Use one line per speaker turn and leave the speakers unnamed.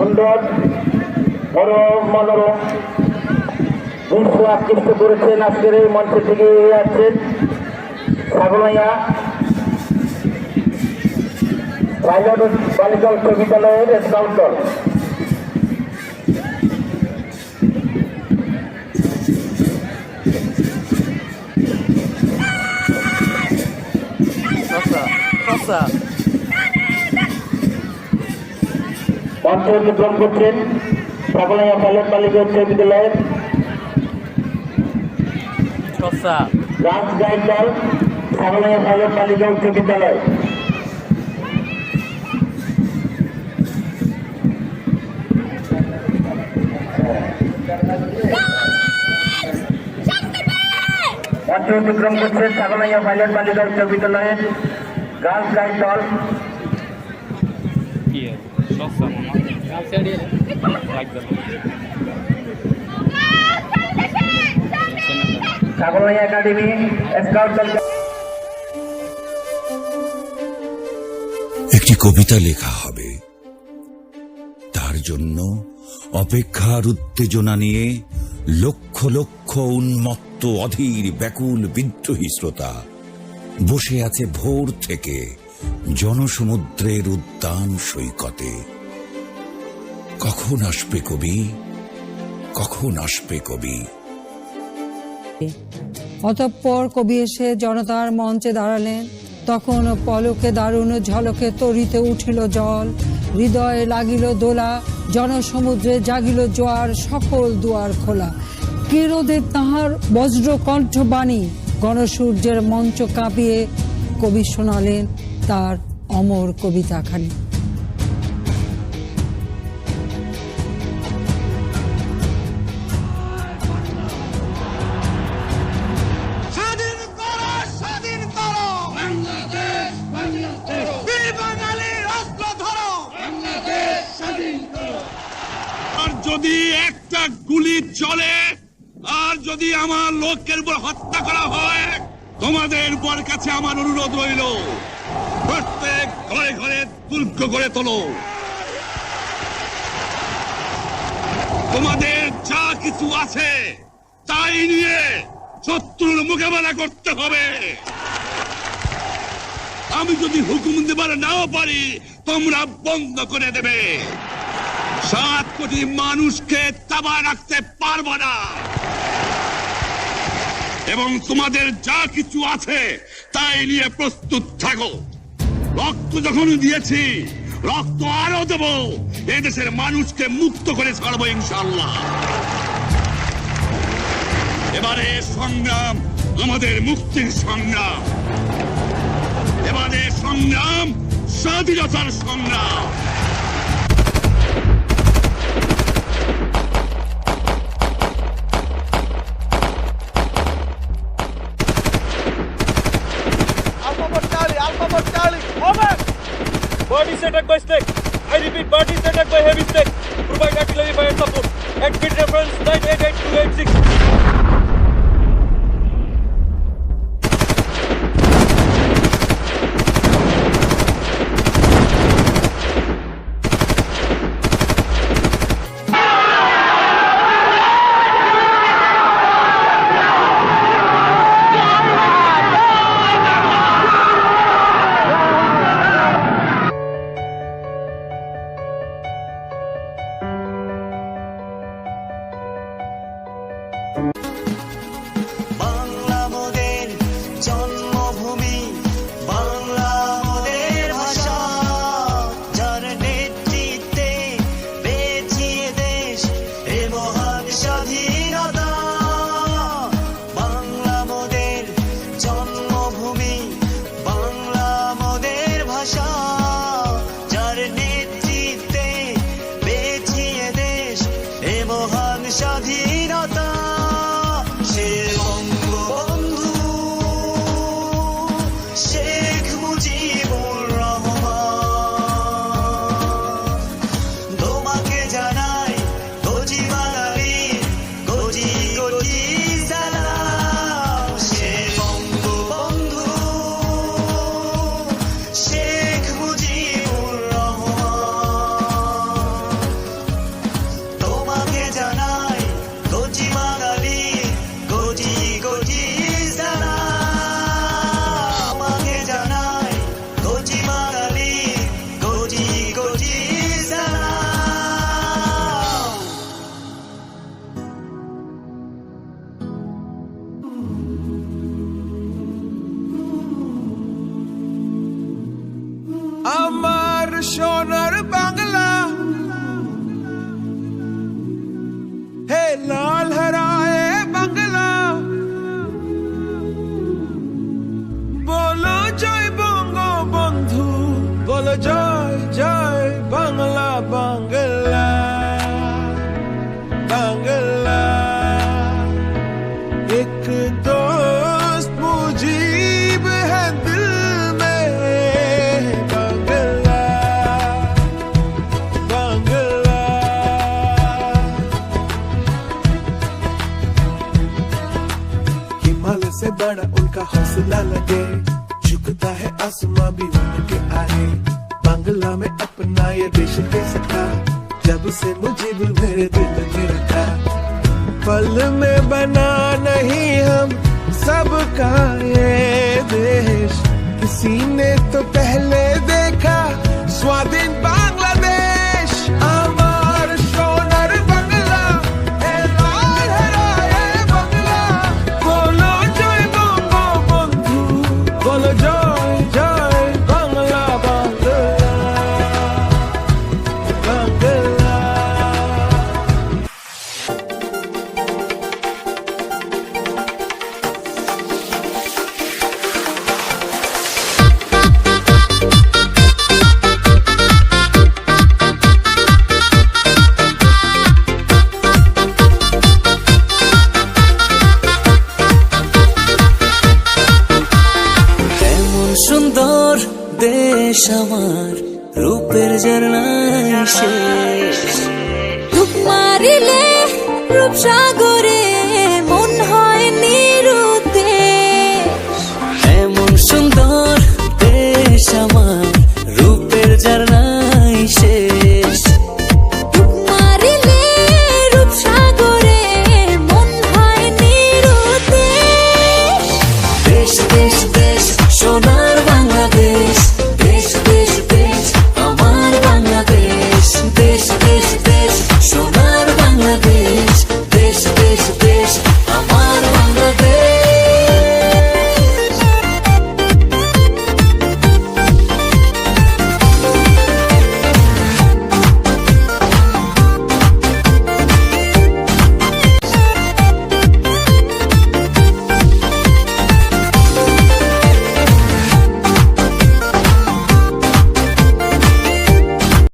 সুন্দর বড় মনোরম দৃশ্য আকৃষ্ট করেছেন। আজকের এই মঞ্চে থেকে আসছেন ছাগলাইয়া পাইলট বালিকা উচ্চ বিদ্যালয়ের স্কাউট দল। মঞ্চে অতিক্রম করছেন ছাগলাইয়া পাইলট বালিকা উচ্চ বিদ্যালয়ের ডান্স গাইড দল ছাগলাইয়া পাইলট বালিকা উচ্চ বিদ্যালয়। মঞ্চে অতিক্রম করছেন ছাগলাইয়া পাইলট বালিকা উচ্চ বিদ্যালয়ের গার্লস গাইড দল। ছাগলাইয়া একাডেমি স্কাউট দল।
একটি কবিতা লেখা হবে, তার জন্য অপেক্ষার উত্তেজনা নিয়ে লক্ষ লক্ষ উন্মত্ত অধীর ব্যাকুল বিদ্রোহী শ্রোতা বসে আছে ভোর থেকে জনসমুদ্রের উদ্যান সৈকতে। কখন আসবে কবি, কখন আসবে কবি?
অতঃপর কবি এসে জনতার মঞ্চে দাঁড়ালেন। তখন পলকে দারুণ ঝলকে তরিতে উঠিল জল, হৃদয়ে লাগিল দোলা, জনসমুদ্রে জাগিল জোয়ার, সকল দুয়ার খোলা। কিরোদের তাহার বজ্র কণ্ঠবাণী, গণসূর্যের মঞ্চ কাঁপিয়ে কবি শোনালেন তার অমর কবিতাখানি।
যদি একটা গুলি চলে আর যদি আমার লোকের উপর হত্যা করা হয়, তোমাদের উপর কাছে আমার অনুরোধ রইল, প্রত্যেক ঘরে ঘরে দুর্গ করে তোলো। তোমাদের যা কিছু আছে তাই নিয়ে শত্রুর মোকাবেলা করতে হবে। আমি যদি হুকুম দেবার নাও পারি, তোমরা বন্ধ করে দেবে। 7 কোটি মানুষকে তাবায় রাখতে পারবো না। এবং তোমাদের যা কিছু আছে তাই নিয়ে প্রস্তুত থাকো। রক্ত যখন দিয়েছি, রক্ত আরো দেব। এই দেশের মানুষকে মুক্ত করে ছাড়বো ইনশাআল্লাহ। এবারে সংগ্রাম আমাদের মুক্তির সংগ্রাম। এবারে সংগ্রাম স্বাধীনতার সংগ্রাম।
Body is attacked by stick. I repeat, body is attacked by heavy stick. Provide artillery fire support. At grid reference 988286.
से बड़ा उनका हौसला लगे, झुकता है आसमां भी उनके आगे। बांग्ला में अपना ये देश के सखा, जब से मुझे भी मेरे दिल में रखा। पल में बना नहीं हम सबका ये देश, किसी ने तो पहले देखा स्वाधीन बांग्लादेश। আমার সোনার বাংলা, এ লাল হেরায়ে বাংলা, বলো জয় বঙ্গবন্ধু, বলো জয় জয় বাংলা বাংলা বাংলা।
এমন সুন্দর দেশ আমার, রূপের ঝর্ণায় শেষ।
ধুপ মারিলে রূপসা